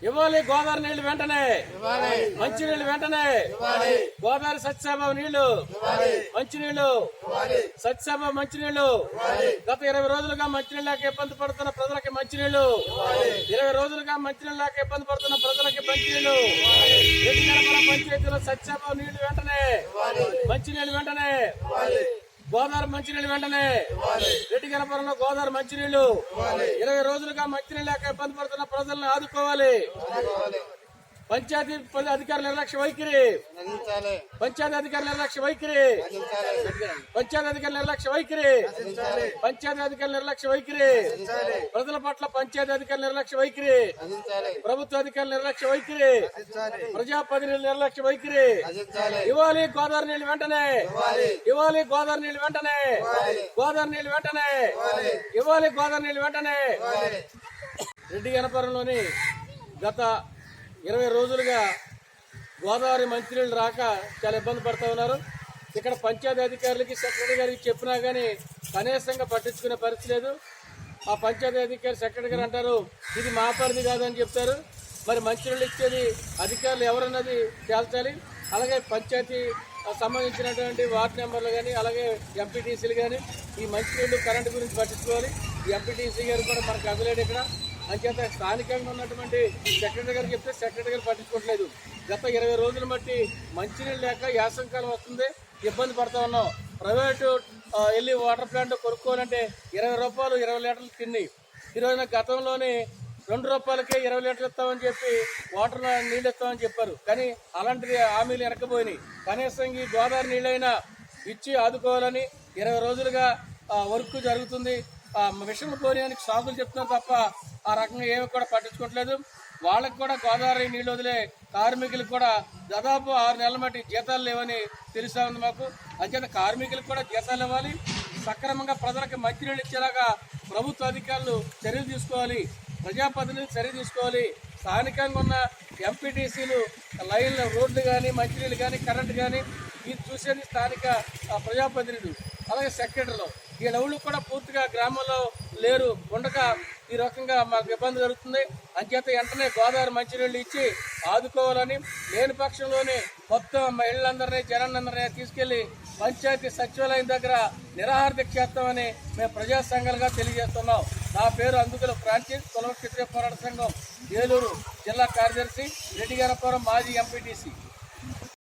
ఇవ్వాలి గోదావరి నీళ్లు వెంటనే, మంచి నీళ్లు వెంటనే, గోదావరి సత్యసాబ నీళ్లు, మంచినీళ్లు, సత్యసాబ మంచినీళ్లు. గత 20 రోజులుగా మంచినీళ్ళు లేక ఇబ్బంది పడుతున్న ప్రజలకి మంచినీళ్లు, 20 రోజులుగా మంచినీళ్ళు లేక ఇబ్బంది పడుతున్న ప్రజలకి మంచినీళ్లు. రెడ్డిగనపురం పంచాయతీలో సత్యసాబ నీళ్లు వెంటనే, మంచినీళ్లు వెంటనే, గోదావరి మంచినీళ్ళు వెంటనే. రెడ్డిగనపురంలో గోదావరి మంచినీళ్లు. 20 రోజులుగా మంచినీళ్ళు లేక ఇబ్బంది పడుతున్న ప్రజలను ఆదుకోవాలి. పంచాయతీ అధికారుల నిర్లక్ష్య వైఖరి, పంచాయతీ అధికారుల నిర్లక్ష్య వైఖరి, పంచాయతీ అధికారుల నిర్లక్ష్య వైఖరి, పంచాయతీ అధికారుల నిర్లక్ష్య వైఖరి, ప్రజల పట్ల పంచాయతీ అధికారుల నిర్లక్ష్య వైఖరి, ప్రభుత్వ అధికారుల నిర్లక్ష్య వైఖరి, ప్రజాప్రతినిధుల నిర్లక్ష్య వైఖరి. ఇవ్వాలి గోదావరి నీళ్లు వెంటనే, ఇవ్వాలి గోదావరి నీళ్లు వెంటనే, గోదావరి నీళ్లు వెంటనే, ఇవ్వాలి గోదావరి నీళ్లు వెంటనే. రెడ్డిగనపురంలోని గత 20 రోజులుగా గోదావరి మంచినీళ్ళు రాక చాలా ఇబ్బంది పడుతూ ఉన్నారు. ఇక్కడ పంచాయతీ అధికారులకి సెక్రటరీ గారికి చెప్పినా కానీ కనీసంగా పట్టించుకునే పరిస్థితి లేదు. ఆ పంచాయతీ అధికారి సెక్రటరీ గారు అంటారు ఇది మా పరిధి కాదని చెప్తారు. మరి మంచినీళ్ళు ఇచ్చేది అధికారులు ఎవరన్నది తేల్చాలి. అలాగే పంచాయతీ సంబంధించినటువంటి వార్డు మెంబర్లు కానీ అలాగే ఎంపీటీసీలు కానీ ఈ మంచినీళ్ళు కరెంటు గురించి పట్టించుకోవాలి. ఈ ఎంపీటీసీ గారు కూడా మనకు అవ్వలేడు ఇక్కడ. అంచేత స్థానికంగా ఉన్నటువంటి సెక్రటరీ గారు చెప్తే సెక్రటరీ గారు పట్టించుకోవట్లేదు. గత 20 రోజులు బట్టి మంచినీళ్ళు లేక యాసంకాలం వస్తుంది, ఇబ్బంది పడుతూ ఉన్నాం. ప్రైవేటు వెళ్ళి వాటర్ ప్లాంట్ కొనుక్కోవాలంటే 20 రూపాయలు 20 లీటర్లు తిండి. ఈరోజున గతంలోనే 2 రూపాయలకే 20 లీటర్లు ఇస్తామని చెప్పి వాటర్ నీళ్ళు ఇస్తామని చెప్పారు. కానీ అలాంటి హామీలు వెనకపోయినాయి. కనీసం ఈ గోదావరి నీళ్ళైనా ఇచ్చి ఆదుకోవాలని 20 రోజులుగా వర్క్ జరుగుతుంది. మిషన్ పోనీయానికి సాగులు చెప్తున్నారు తప్ప ఆ రకంగా ఏమి కూడా పట్టించుకోవట్లేదు. వాళ్ళకి కూడా గోదావరి నీళ్ళు వదిలే కార్మికులకు కూడా దాదాపు 6 నెలల మట్టి జీతాలు లేవని తెలుసా ఉంది మాకు. అంచేత కార్మికులకు కూడా జీతాలు ఇవ్వాలి. సక్రమంగా ప్రజలకు మంచినీళ్ళు ఇచ్చేలాగా ప్రభుత్వ అధికారులు చర్యలు తీసుకోవాలి, ప్రజాప్రతినిధులు చర్య తీసుకోవాలి. స్థానికంగా ఉన్న ఎంపీటీసీలు లైన్లు రోడ్లు కానీ మంచినీళ్ళు కానీ కరెంటు కానీ ఇది చూసేది స్థానిక ప్రజాప్రతినిధులు అలాగే సెక్రటరీలు. వీళ్ళెవళ్ళు కూడా పూర్తిగా గ్రామంలో లేరు ఉండక ఈ రకంగా మాకు ఇబ్బంది జరుగుతుంది. అంచేత వెంటనే గోదావరి మంచినీళ్ళు ఇచ్చి ఆదుకోవాలని, లేని పక్షంలోనే మొత్తం మహిళలందరినీ జనాలందరినీ తీసుకెళ్లి పంచాయతీ సచివాలయం దగ్గర నిరాహార దీక్ష చేస్తామని మేము ప్రజా సంఘాలుగా తెలియజేస్తున్నాం. నా పేరు అందుకుల ఫ్రాన్సిస్, కుల క్షత్రియ పోరాట సంఘం ఏలూరు జిల్లా కార్యదర్శి, రెడ్డిగనపురం మాజీ ఎంపీటీసీ.